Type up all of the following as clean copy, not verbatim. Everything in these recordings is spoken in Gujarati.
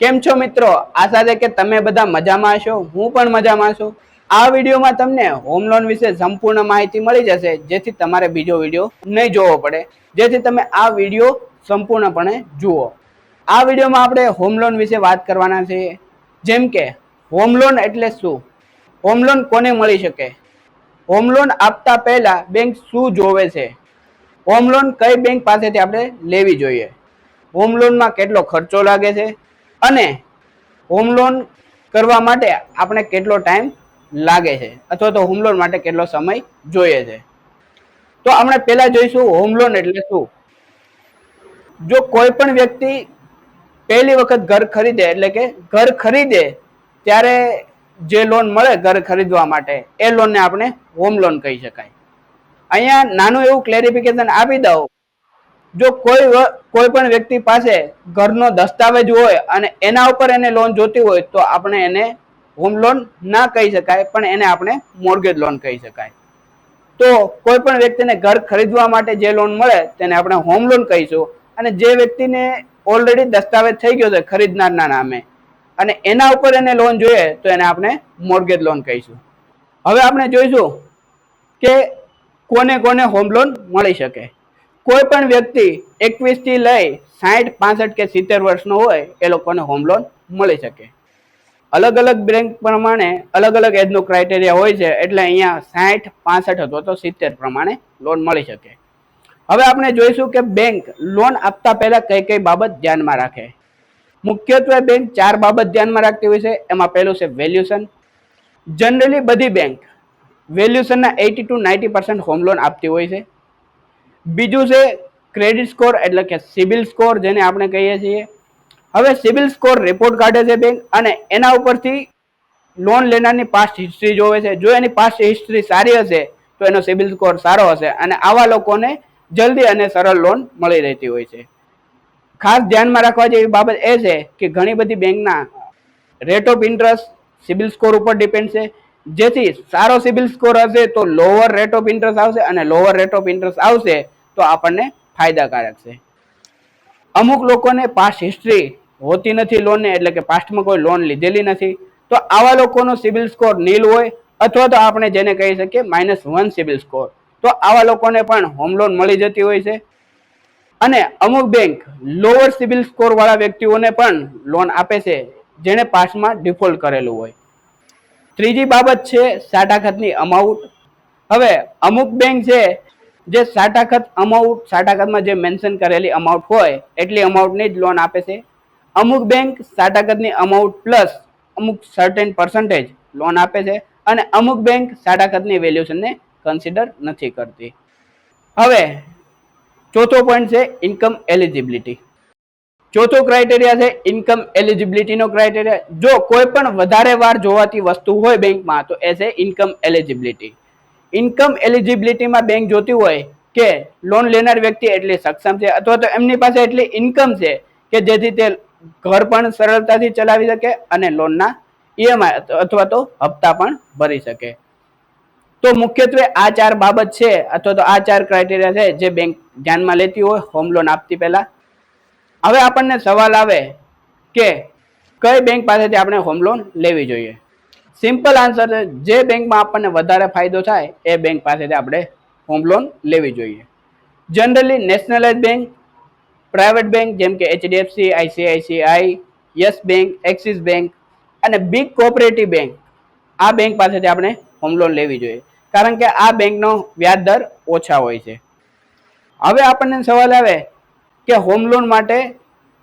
કેમ છો મિત્રો? આશા છે કે તમે બધા મજામાં હશો. હું પણ મજામાં છું. આ વિડીયોમાં તમને હોમ લોન વિશે સંપૂર્ણ માહિતી મળી જશે, જેથી તમારે બીજો વિડીયો નહીં જોવો પડે, જેથી તમે આ વિડીયો સંપૂર્ણપણે જુઓ. આ વિડીયોમાં આપણે હોમ લોન વિશે વાત કરવાના છીએ. જેમ કે હોમ લોન એટલે શું, હોમ લોન કોને મળી શકે, હોમ લોન આપતા પહેલા બેંક શું જોવે છે, હોમ લોન કઈ બેંક પાસેથી આપણે લેવી જોઈએ, હોમ લોનમાં કેટલો ખર્ચો લાગે છે અને હોમ લોન કરવા માટે આપણે કેટલો ટાઈમ લાગે છે અથવા તો હોમ લોન માટે કેટલો સમય જોઈએ છે. તો આપણે પહેલા જોઈશું હોમ લોન એટલે શું. જો કોઈ પણ વ્યક્તિ પહેલી વખત ઘર ખરીદે એટલે કે ઘર ખરીદે ત્યારે જે લોન મળે ઘર ખરીદવા માટે, એ લોનને આપણે હોમ લોન કહી શકાય. અહીંયા નાનું એવું ક્લેરિફિકેશન આપી દઉં. જો કોઈ પણ વ્યક્તિ પાસે ઘરનો દસ્તાવેજ હોય અને એના ઉપર એને લોન જોતી હોય તો આપણે એને હોમ લોન ના કહી શકાય, પણ એને આપણે મોર્ગેજ લોન કહી શકાય. તો કોઈ પણ વ્યક્તિને ઘર ખરીદવા માટે જે લોન મળે તેને આપણે હોમ લોન કહીશું, અને જે વ્યક્તિને ઓલરેડી દસ્તાવેજ થઈ ગયો છે ખરીદનારના નામે અને એના ઉપર એને લોન જોઈએ તો એને આપણે મોર્ગેજ લોન કહીશું. હવે આપણે જોઈશું કે કોને કોને હોમ લોન મળી શકે. કોઈ પણ વ્યક્તિ 21 થી લઈ 60, 65 કે 70 વર્ષનો હોય એ લોકોને હોમ લોન મળી શકે. અલગ અલગ બેંક પ્રમાણે અલગ અલગ એજનો ક્રાઇટેરિયા હોય છે, એટલે અહીંયા 60, 65 અથવા તો 70 પ્રમાણે લોન મળી શકે. હવે આપણે જોઈશું કે બેંક લોન આપતા પહેલા કઈ કઈ બાબત ધ્યાનમાં રાખે. મુખ્યત્વે બેંક 4 બાબત ધ્યાનમાં રાખતી હોય છે. એમાં પહેલું છે વેલ્યુશન. જનરલી બધી બેંક વેલ્યુશનના 80 to 90% હોમ લોન આપતી હોય છે. બીજું છે ક્રેડિટ સ્કોર એટલે કે સિબિલ સ્કોર, જેને આપણે કહીએ છીએ. હવે સિબિલ સ્કોર રિપોર્ટ કાઢે છે બેંક અને એના ઉપરથી લોન લેનારની પાસ્ટ હિસ્ટ્રી જોવે છે. જો એની પાસ્ટ હિસ્ટ્રી સારી હશે તો એનો સિબિલ સ્કોર સારો હશે અને આવા લોકોને જલ્દી અને સરળ લોન મળી રહેતી હોય છે. ખાસ ધ્યાનમાં રાખવા જેવી બાબત એ છે કે ઘણી બધી બેંકના rate of interest CIBIL score ઉપર ડિપેન્ડ છે. જેથી સારો સિબિલ સ્કોર હશે તો લોઅર રેટ ઓફ ઇન્ટરેસ્ટ આવશે અને લોઅર રેટ ઓફ ઇન્ટરેસ્ટ આવશે તો આપણને ફાયદાકારક છે. અમુક લોકોને પાસ્ટ હિસ્ટ્રી હોતી નથી લોનને, એટલે કે પાસ્ટમાં કોઈ લોન લીધેલી નથી, તો આવા લોકોનો સિબિલ સ્કોર નીલ હોય અથવા તો આપણે જેને કહી શકીએ -1 સિબિલ સ્કોર, તો આવા લોકોને પણ હોમ લોન મળી જતી હોય છે. અને અમુક બેંક લોઅર સિબિલ સ્કોર વાળા વ્યક્તિઓને પણ લોન આપે છે જેને પાસ્ટમાં ડિફોલ્ટ કરેલું હોય. ત્રીજી બાબત છે સાટાઘાતની અમાઉન્ટ. હવે અમુક બેંક છે જે સાટાઘાતમાં જે મેન્શન કરેલી અમાઉન્ટ હોય એટલી અમાઉન્ટની જ લોન આપે છે. અમુક બેંક સાટાઘાતની અમાઉન્ટ પ્લસ અમુક સર્ટેન પર્સન્ટેજ લોન આપે છે અને અમુક બેંક સાટાઘાતની વેલ્યુશનને કન્સિડર નથી કરતી. હવે ચોથો પોઈન્ટ છે ઇન્કમ એલિજિબિલિટી. ચોથો ક્રાઇટેરિયા છે ઇન્કમ એલિજિબિલિટીનો ક્રાઇટેરિયા. જો કોઈ પણ વધારે વાર જોવાતી વસ્તુ હોય બેંકમાં તો એ છે ઇન્કમ એલિજિબિલિટી. ઇન્કમ એલિજિબિલિટીમાં બેંક જોતી હોય કે લોન લેનાર વ્યક્તિ એટલી સક્ષમ છે અથવા તો એમની પાસે એટલી ઇન્કમ છે કે જેથી તે ઘર પણ સરળતાથી ચલાવી શકે અને લોનના ઈએમઆઈ અથવા તો હપ્તા પણ ભરી શકે. તો મુખ્યત્વે આ 4 બાબત છે અથવા તો આ 4 ક્રાઇટેરિયા છે જે બેંક ધ્યાનમાં લેતી હોય હોમ લોન આપતી પહેલા. હવે આપણને સવાલ આવે કે કઈ બેંક પાસેથી આપણે હોમ લોન લેવી જોઈએ. સિમ્પલ આન્સર છે જે બેંકમાં આપણને વધારે ફાયદો થાય એ બેંક પાસેથી આપણે હોમ લોન લેવી જોઈએ. Generally nationalise bank, private bank જેમ કે HDFC, ICICI, yes bank, axis bank અને બિગ કોઓપરેટિવ બેંક, આ બેંક પાસેથી આપણે હોમ લોન લેવી જોઈએ, કારણ કે આ બેંકનો વ્યાજ દર ઓછા હોય છે. હવે આપણને સવાલ આવે કે હોમ લોન માટે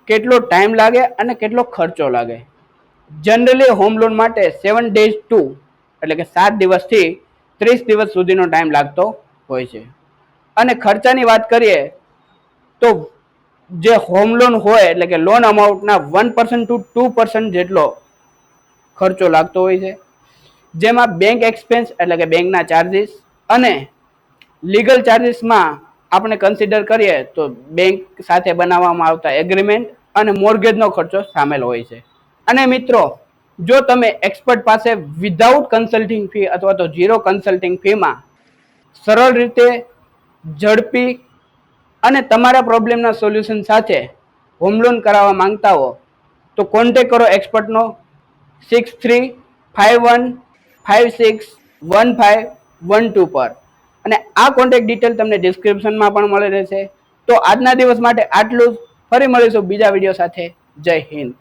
કેટલો ટાઈમ લાગે અને કેટલો ખર્ચો લાગે. જનરલી હોમ લોન માટે 7 days to એટલે કે 7 દિવસથી 30 દિવસ સુધીનો ટાઈમ લાગતો હોય છે. અને ખર્ચાની વાત કરીએ તો જે હોમ લોન હોય એટલે કે લોન અમાઉન્ટના 1% to 2% જેટલો ખર્ચો લાગતો હોય છે, જેમાં બેંક એક્સપેન્સ એટલે કે બેંકના ચાર્જિસ અને લીગલ ચાર્જિસમાં આપણે કન્સિડર કરીએ તો બેંક સાથે બનાવવામાં આવતા એગ્રીમેન્ટ અને મોર્ગેજનો ખર્ચો સામેલ હોય છે. અને મિત્રો, જો તમે એક્સપર્ટ પાસે વિધાઉટ કન્સલ્ટિંગ ફી અથવા તો 0 કન્સલ્ટિંગ ફીમાં સરળ રીતે ઝડપી અને તમારા પ્રોબ્લેમના સોલ્યુશન સાથે હોમ લોન કરાવવા માંગતા હો તો કોન્ટેક કરો એક્સપર્ટનો 6351561512 પર. અને આ કોન્ટેક્ટ ડિટેલ તમને ડિસ્ક્રિપ્શનમાં પણ મળી રહેશે. તો આજના દિવસ માટે આટલું જ. ફરી મળીશું બીજા વિડીયો સાથે. જય હિન્દ.